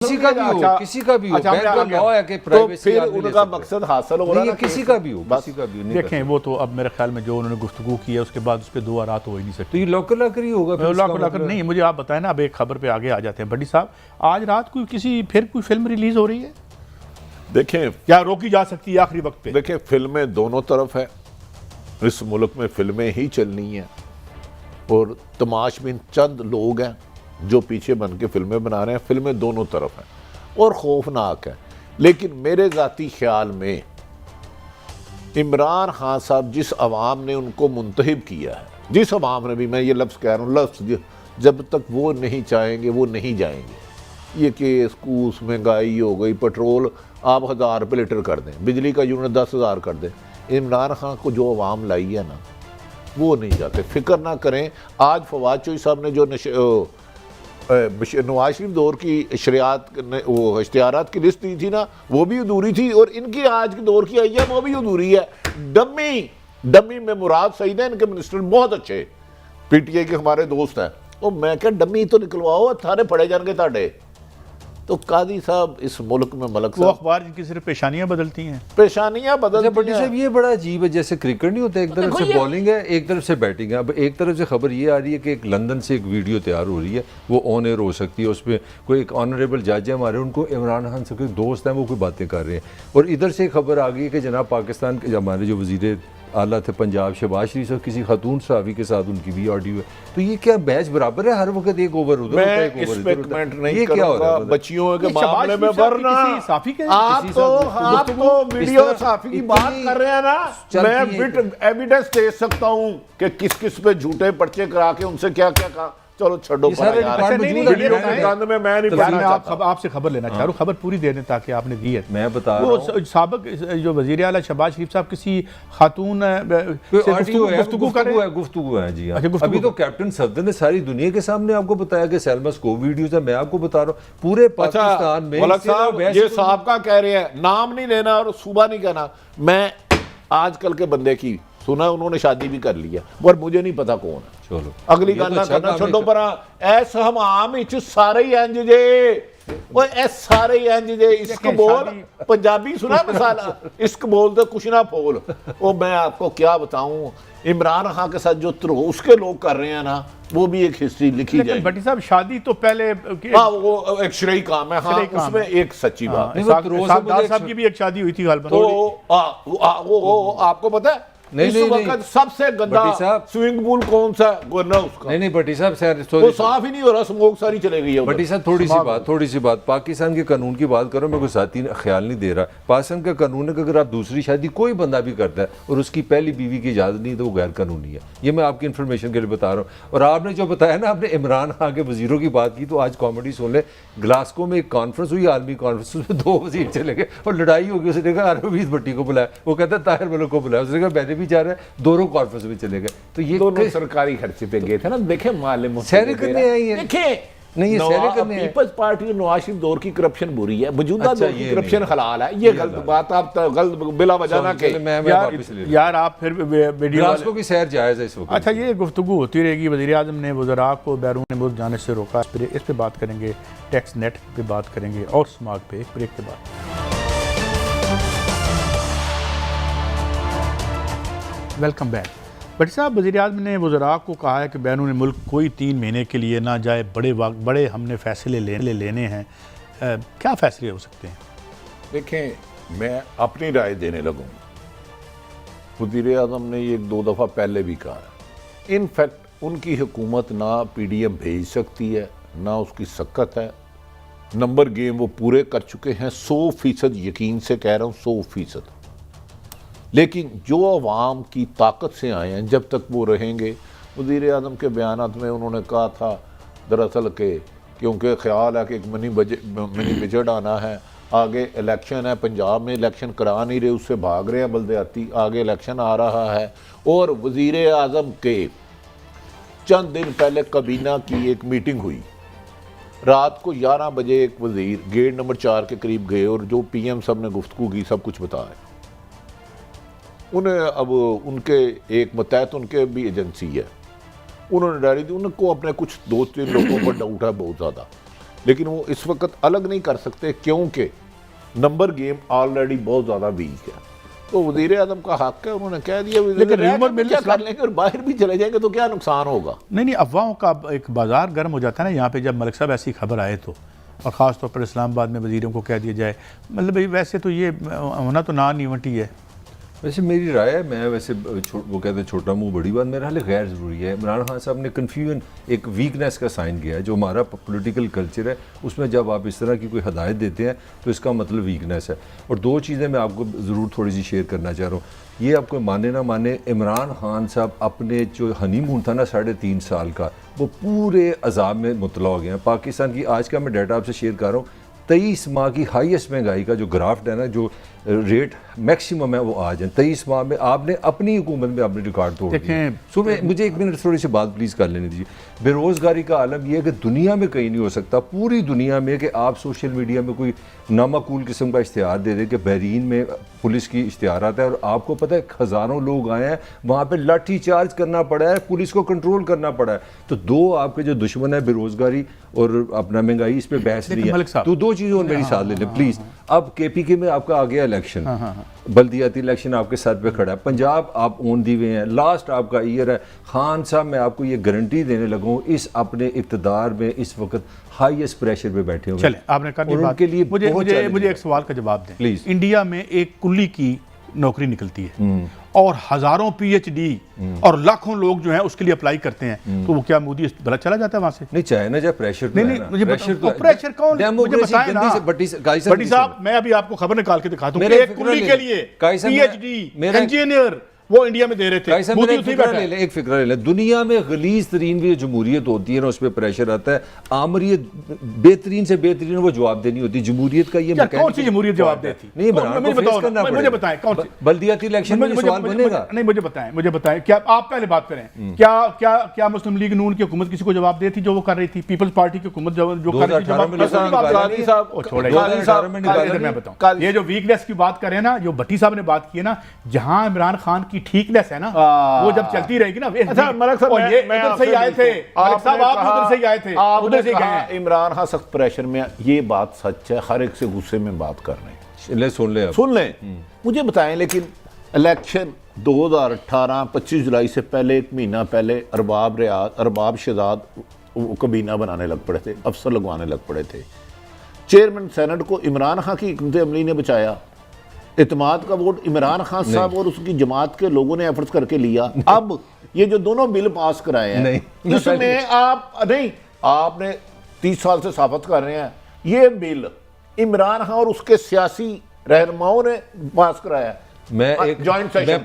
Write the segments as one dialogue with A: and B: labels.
A: किसी का भी हो, किसी का भी हो, बैंक का लॉ है कि प्राइवेसी
B: तो फिर उनका मकसद हासिल हो रहा है,
A: किसी का भी हो, किसी का भी हो।
C: देखें वो तो अब मेरे ख्याल में जो उन्होंने गुफ्तगू की है उसके बाद उस पर 2 रात हो ही नहीं सकती।
A: तो ये लॉकर ही होगा,
C: लॉकर नहीं। मुझे आप बताएं ना, अब एक खबर पे आगे आ जाते हैं। भट्टी साहब, आज रात को कोई फिल्म रिलीज हो रही है?
B: देखें
C: क्या रोकी जा सकती है आखिरी वक्त पे?
B: देखें, फिल्में दोनों तरफ है, इस मुल्क में फिल्में ही चलनी है और तमाशबीन चंद लोग हैं जो पीछे बन के फिल्में बना रहे हैं। फिल्में दोनों तरफ हैं और खौफनाक है। लेकिन मेरे ज़ाती ख्याल में इमरान खान साहब जिस अवाम ने उनको मुंतहिब किया है, जिस अवाम ने भी, मैं ये लफ्ज़ कह रहा हूँ, लफ्ज़ जब तक वो नहीं चाहेंगे वो नहीं जाएंगे। ये केस कूस महंगाई हो गई, पेट्रोल आप 1000 रुपये लीटर कर दें, बिजली का यूनिट 10,000 कर दें, इमरान खान को जो अवाम लाई है ना वो नहीं जाते। फिक्र ना करें। आज फवाद चौधरी साहब ने जो नवाज शरीफ दौर की इश्तिहारात की लिस्ट दी थी ना, वो भी अधूरी थी, और इनकी आज के दौर की आई है वो भी अधूरी है। डमी में मुराद सईद है, इनके मिनिस्टर बहुत अच्छे, पीटीआई के हमारे दोस्त हैं। और मैं क्या डमी तो निकलवाओ, थारे पड़े जाएंगे ताड़े। तो कादी साहब इस मुल्क में मलक
C: वो अखबार जिनकी सिर्फ पेशानियां बदलती हैं,
B: पेशानियां बदलती
A: बटी साहब, ये बड़ा अजीब है। जैसे क्रिकेट नहीं होता, एक तरफ से बॉलिंग है, एक तरफ से बैटिंग है। अब एक तरफ से खबर ये आ रही है कि एक लंदन से एक वीडियो तैयार हो रही है, वो ऑन एयर हो सकती है, उसमें कोई एक ऑनरेबल जज है हमारे, उनको इमरान खान से कोई दोस्त हैं, वो कोई बातें कर रहे हैं। और इधर से खबर आ गई है कि जनाब पाकिस्तान के हमारे जो वजीर आला थे पंजाब, शहबाज शरीफ और किसी खातून सहाफ़ी के साथ उनकी भी ऑडियो है। तो ये क्या मैच बराबर है? हर वक्त एक ओवर उधर होता है, एक ओवर इधर होता है। ये क्या हो रहा है
B: बच्चियों के मामले में? वरना आपको वीडियो साफी की बात कर रहे हैं ना, मैं विद एविडेंस दे सकता हूं कि किस किस पे झूठे पर्चे करा के उनसे क्या क्या कहा। चलो छोड़ो,
C: आपसे खबर लेना चाह रहा हूँ, खबर पूरी दे दें ताकि आपने दी है।
A: मैं बता रहा हूँ,
C: साबिक जो वजीर आला शहबाज शरीफ साहब किसी खातून
A: गुफ्तगू है जी। अभी तो कैप्टन सफदर ने सारी दुनिया के सामने आपको बताया कि सेल्मस को वीडियोस है। मैं आपको बता रहा हूँ पूरे पाकिस्तान में
B: ये साहब का कह रहे हैं, नाम नहीं लेना और सुबह नहीं कहना। मैं आजकल के बंदे की सुना, उन्होंने शादी भी कर लिया, पर मुझे नहीं पता कौन है। चलो अगली गल ना करना छोड़ो, पर ऐसा हम आम इच सारे ही इंज जे, वो ऐ सारे ही इंज जे। इश्क बोल, पंजाबी सुना मसाला, इश्क बोल तो कुछ ना बोल। वो मैं आपको क्या बताऊं, इमरान खान के साथ जो उसके लोग कर रहे हैं ना, वो भी एक हिस्ट्री लिखी जाएगी।
C: भट्टी साहब, शादी तो पहले
B: वो एक शरई काम है। हाँ, उसमें एक सच्ची बात,
C: साहब की भी एक शादी हुई थी गालबन।
B: तो आपको पता है नहीं, सबसे गंदा स्विमिंग पूल कौन सा गुरना उसका?
A: नहीं भट्टी साहब,
B: वो साफ ही नहीं हो रहा, स्मोक सारी चले गई है।
A: भट्टी साहब, थोड़ी सी बात पाकिस्तान के कानून की बात करो। मैं कोई साथी ख्याल नहीं दे रहा। पाकिस्तान का कानून है कि अगर आप दूसरी शादी कोई बंदा भी करता है और उसकी पहली बीवी की इजाजत नहीं तो वो गैर कानूनी है। ये मैं आपकी इन्फॉर्मेशन के लिए बता रहा हूँ। और आपने जो बताया ना, आपने इमरान खान के वजीरों की बात की, तो आज कॉमेडी सुन ले, ग्लासगो में एक कॉन्फ्रेंस हुई, आर्मी कॉन्फ्रेंस, उसमें 2 वजीर चले गए और लड़ाई होगी। उसने कहा अरवीज भट्टी को बुलाया, वो कहता है ताहिर मलिक को बुलाया। उसने कहा मैंने भी जा रहा है, दोनों कॉन्फ्रेंस में चले गए। तो ये
B: दोनों सरकारी खर्चे पे गए थे ना। देखे मालूम
A: सैर करने आई है,
B: देखे
A: नहीं ये सैर करने है।
B: पीपल्स पार्टी नवाज शरीफ दौर की करप्शन बुरी है, मौजूदा दौर की करप्शन हलाल है। ये गलत बात आप गलत बिला वजह ना के
C: यार आप फिर
A: वीडियो की सैर जायज़ है इस वक्त।
C: अच्छा, ये गुफ्तगू होती रहेगी। वज़ीर आज़म ने वज़रा को बैरून मुल्क जाने से रोका, इस पे बात करेंगे, टैक्स नेट पे बात करेंगे और स्मार्ट पे, एक ब्रेक के बाद। Welcome back. भट्टी साहब, वज़ीर आज़म ने वज़रा को कहा है कि बैरून मुल्क कोई 3 महीने के लिए ना जाए, बड़े हमने फैसले लेने हैं। क्या फैसले हो सकते हैं?
B: देखें, मैं अपनी राय देने लगूँ। वज़ीर आज़म ने ये 1-2 दफ़ा पहले भी कहा है। इनफैक्ट उनकी हुकूमत ना PDM भेज सकती है, ना उसकी सक्कत है। नंबर गेम वो पूरे कर चुके हैं, 100% यकीन से कह रहा हूँ, 100%। लेकिन जो अवाम की ताकत से आए हैं, जब तक वो रहेंगे। वज़ीर आज़म के बयानात में उन्होंने कहा था दरअसल के, क्योंकि ख्याल है कि एक मिनी बजट आना है, आगे इलेक्शन है, पंजाब में इलेक्शन करा नहीं रहे, उससे भाग रहे हैं बल्दियाती, आगे इलेक्शन आ रहा है। और वज़ीर आज़म के चंद दिन पहले काबीना की एक मीटिंग हुई, रात को 11 बजे एक वज़ीर गेट नंबर 4 के करीब गए और जो PM साहब ने गुफ्तगू की सब कुछ बताया उन्हें। अब उनके एक मतहत उनके भी एजेंसी है, उन्होंने डायरी दी, उनको अपने कुछ 2-3 लोगों पर डाउट है बहुत ज़्यादा लेकिन वो इस वक्त अलग नहीं कर सकते क्योंकि नंबर गेम ऑलरेडी बहुत ज़्यादा वीक है। तो वज़ीर आज़म का हक है, उन्होंने कह दिया
C: लेकिन र्यूमर मिल
B: क्या कर लेंगे और बाहर भी चले जाएंगे तो क्या नुकसान होगा।
C: नहीं, अफवाहों का एक बाजार गर्म हो जाता है ना यहाँ पे। जब मलिक साहब ऐसी खबर आए तो, और ख़ास तौर पर इस्लामाबाद में वज़ीरों को कह दिया जाए, मतलब भाई वैसे तो ये होना तो नॉन इवेंट ही है।
A: वैसे मेरी राय है, मैं वैसे वो कहते हैं छोटा मुंह बड़ी बात, मेरा हाल गैर ज़रूरी है। इमरान खान साहब ने कन्फ्यूजन एक वीकनेस का साइन किया है। जो हमारा पॉलिटिकल कल्चर है उसमें जब आप इस तरह की कोई हदायत देते हैं तो इसका मतलब वीकनेस है। और दो चीज़ें मैं आपको ज़रूर थोड़ी सी शेयर करना चाह रहा हूँ। ये आपको माने ना माने, इमरान खान साहब अपने जो हनीमून था ना 3.5 साल का, वो पूरे अजाब में मुतला हो गया है। पाकिस्तान की आज का मैं डाटा आपसे शेयर कर रहा हूँ, 23 माह की हाईएस्ट महंगाई का जो ग्राफ है ना, जो रेट मैक्सिमम है वो आज है। 23 माह में आपने अपनी हुकूमत में आपने रिकॉर्ड तोड़ दिया। सुबह मुझे 1 मिनट थोड़ी सी बात प्लीज़ कर लेने दीजिए। बेरोज़गारी का आलम यह है कि दुनिया में कहीं नहीं हो सकता, पूरी दुनिया में, कि आप सोशल मीडिया में कोई नामाकूल किस्म का इश्तिहार दे दें कि बहरीन में पुलिस की इश्तिहार आता है और आपको पता है हज़ारों लोग आए हैं, वहाँ पर लाठी चार्ज करना पड़ा है, पुलिस को कंट्रोल करना पड़ा है। तो दो आपके जो दुश्मन है बेरोज़गारी और अपना महंगाई, इस पर बहस नहीं है। तो दो चीज़ों मेरी साथ ले लें प्लीज़। अब KPK में आपका आ गया इलेक्शन, बल्दियाती इलेक्शन आपके सर पे खड़ा है। पंजाब आप ओन दी हुए हैं, लास्ट आपका ईयर है। खान साहब मैं आपको ये गारंटी देने लगूँ, इस अपने इक़्तिदार में इस वक्त हाईएस्ट प्रेशर पे बैठे हुए।
C: चले आपने कर दी बात के लिए। मुझे एक सवाल का जवाब दें प्लीज। इंडिया में एक कुल्ली की नौकरी निकलती है और हजारों PhD और लाखों लोग जो हैं उसके लिए अप्लाई करते हैं, तो वो क्या मोदी भला चला जाता है वहां से?
A: नहीं, चाहे ना, जब प्रेशर
C: नहीं, मुझे प्रेशर कौन, मुझे बताएं ना। भट्टी साहब, मैं अभी आपको खबर निकाल के दिखाता हूं, एक कुल्ली के लिए PhD इंजीनियर वो इंडिया में दे रहे थे।
A: एक फिक्र ले लें, दुनिया में गलीज तरीन भी जमहूरियत होती है ना, उस पर प्रेशर आता है। आमरीत बेहतरीन से बेहतरीन वो जवाब देनी होती है। जमहूरियत का ये
C: कौन सी जमहूरियत जवाब देती?
A: नहीं, मुझे
C: बताएं कौन सी
A: बल्दियाती इलेक्शन में सवाल बनेगा।
C: नहीं, मुझे बताएं क्या आप पहले बात करें, क्या मुस्लिम लीग नून की हुकूमत किसी को जवाब देती जो वो कर रही थी? पीपल्स पार्टी की हुकूमत जो कर रही थी। मैं बताऊं, ये जो वीकनेस की बात करें ना, जो भट्टी साहब ने बात की है ना, जहां इमरान खान की ठीकनेस है ना, वो जब चलती रहेगी ना। अच्छा मलिक साहब, ये इधर से ही आए थे, मलिक साहब आप उधर से ही आए थे, उधर से गए हैं।
B: इमरान खान सख्त प्रेशर में, ये बात सच है, हर एक से गुस्से में बात कर रहे हैं। सुन लें। मुझे बताएं, लेकिन इलेक्शन 2018 25 जुलाई से पहले, एक महीना पहले अरबाब शहजाद कबीना बनाने लग पड़े थे, अफसर लगवाने लग पड़े थे। चेयरमैन सेनेट को इमरान खान की हिकमत अमली ने बचाया। इत्तेमाद का वोट इमरान खान साहब और उसकी जमात के लोगों ने एफर्ट्स करके लिया। अब ये जो दोनों बिल पास कराए हैं, इसमें आपने 30 साल से साबित कर रहे हैं, ये बिल इमरान खान और उसके सियासी रहनुमाओं ने पास कराया।
A: मैं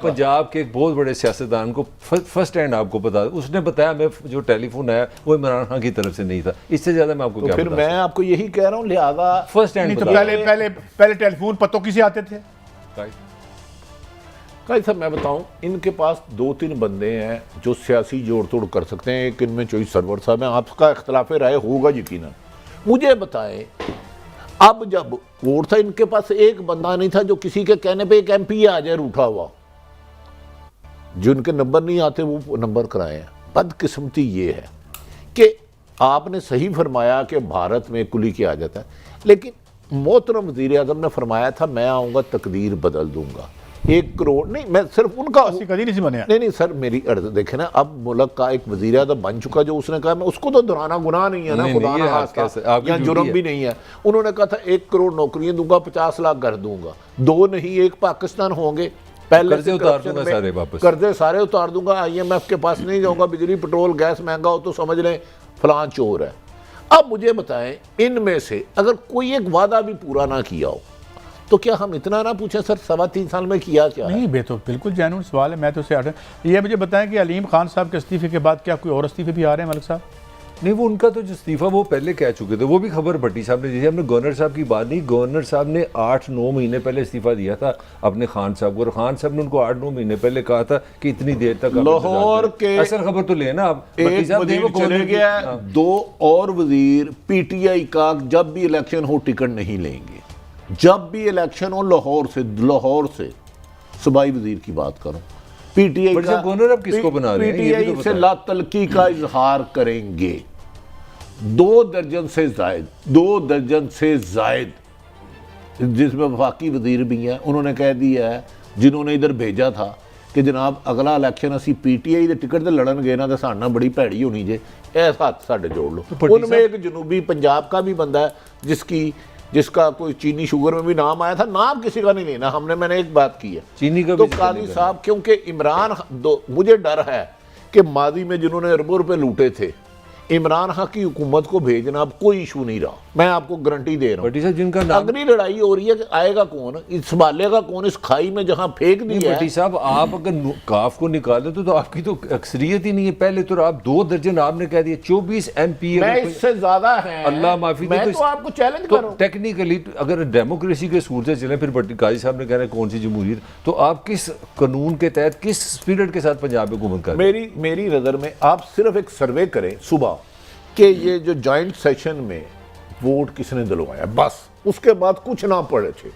A: पंजाब के एक बहुत बड़े सियासतदान को फर्स्ट हैंड आपको बता, उसने बताया, मैं जो टेलीफोन आया वो इमरान खान की तरफ से नहीं था। इससे ज्यादा मैं आपको क्या
B: फिर मैं आपको यही कह रहा हूँ, लिहाजा
A: फर्स्ट हैंड।
C: तो पहले टेलीफोन पत्तों किसे आते थे?
B: साहब मैं बताऊं, इनके पास 2-3 बंदे हैं जो सियासी जोड़ तोड़ कर सकते हैं। एक इनमें चोई सरवर साहब हैं, आपका इख्तलाफ राय होगा यकीनन। मुझे बताएं, अब जब वोट था, इनके पास एक बंदा नहीं था जो किसी के कहने पे एक MP आ जाए रूठा हुआ, जिनके नंबर नहीं आते वो नंबर कराए हैं। बदकिस्मती ये है कि आपने सही फरमाया कि भारत में कुली की आ जाता है, लेकिन मोहतरम वज़ीर आज़म ने फरमाया था मैं आऊँगा तकदीर बदल दूंगा। 1 करोड़ नहीं, मैं सिर्फ उनका
C: कभी नहीं बने।
B: नहीं सर, मेरी अर्ज देखे ना, अब मुल्क का एक वज़ीर आज़म बन चुका, जो उसने कहा मैं उसको तो दोहराना गुनाह नहीं है ना, खुदा ना खास्ता, या जुर्म भी नहीं है। उन्होंने कहा था 1 करोड़ नौकरियां दूंगा, 50 लाख घर दूंगा। 2 नहीं 1 पाकिस्तान होंगे। पहले कर्जे उतार दूंगा, सारे वापस कर्जे सारे उतार दूंगा, IMF के पास नहीं जाऊंगा, बिजली पेट्रोल गैस महंगा हो तो समझ लें फलां चोर है। अब मुझे बताएं, इनमें से अगर कोई एक वादा भी पूरा ना किया हो तो क्या हम इतना ना पूछें सर 3.25 साल में किया क्या?
C: नहीं बे, तो बिल्कुल जेन्युइन सवाल है। मैं तो उससे ये मुझे बताएं कि अलीम खान साहब के इस्तीफे के बाद क्या कोई और इस्तीफे भी आ रहे हैं मलिक साहब?
A: नहीं, वो उनका तो जो इस्तीफा वो पहले कह चुके थे, वो भी खबर भट्टी साहब ने दी थी। हमने गवर्नर साहब की बात नहीं, गवर्नर साहब ने 8-9 महीने पहले इस्तीफा दिया था अपने खान साहब को, और खान साहब ने उनको 8-9 महीने पहले कहा था कि इतनी देर तक
B: लाहौर के
A: असल खबर तो लेना आप।
B: चले गया, 2 और वजीर PTI का जब भी इलेक्शन हो टिकट नहीं लेंगे। जब भी इलेक्शन हो लाहौर से सूबाई वजीर की बात करूं, PTI का
A: गवर्नर अब किसको बना रहे हैं?
B: PTI से लातलकी का इजहार करेंगे। 2 दर्जन से जायद जिसमें वफाकी वजीर भी हैं, उन्होंने कह दिया है जिन्होंने इधर भेजा था कि जनाब अगला इलेक्शन असी पीटीआई के टिकट से लड़न गए ना तो साढ़े नाल बड़ी भैड़ी होनी जे, ऐस हाथ साढ़े जोड़ लो। उनमें एक जनूबी पंजाब का भी बंदा है जिसका कोई चीनी शुगर में भी नाम आया था, नाम किसी का नहीं लेना हमने, मैंने एक बात की है
A: चीनी का
B: तो काजी साहब, क्योंकि इमरान मुझे डर है कि माजी में जिन्होंने अरबों रुपए लूटे थे, इमरान खान की हुकूमत को भेजना अब कोई इशू नहीं रहा, मैं आपको गारंटी दे रहा हूँ।
A: जिनका नाम
B: अगली लड़ाई हो रही है कि आएगा कौन, संभालेगा कौन इस खाई में जहां फेंक दिया है।
A: भट्टी साहब आप अगर काफ को निकाले तो आपकी तो अक्सरियत ही नहीं है। पहले तो आप 2 दर्जन आपने कह दिया, 24 MP
B: मैं इससे ज्यादा है,
A: अल्लाह माफी
B: मैं तो आपको चैलेंज कर रहा हूं।
A: टेक्निकली अगर डेमोक्रेसी के सूर से चले, फिर भट्टी काजी साहब ने कह रहे हैं कौन सी जमहूरियत, तो आप किस कानून के तहत किस स्पिरिट के साथ पंजाब में हुकूमत कर रहे हैं?
B: मेरी नजर में आप सिर्फ एक सर्वे करें सुबह कि ये जो जॉइंट सेशन में वोट किसने दिलवाया, बस उसके बाद कुछ ना पड़े थे।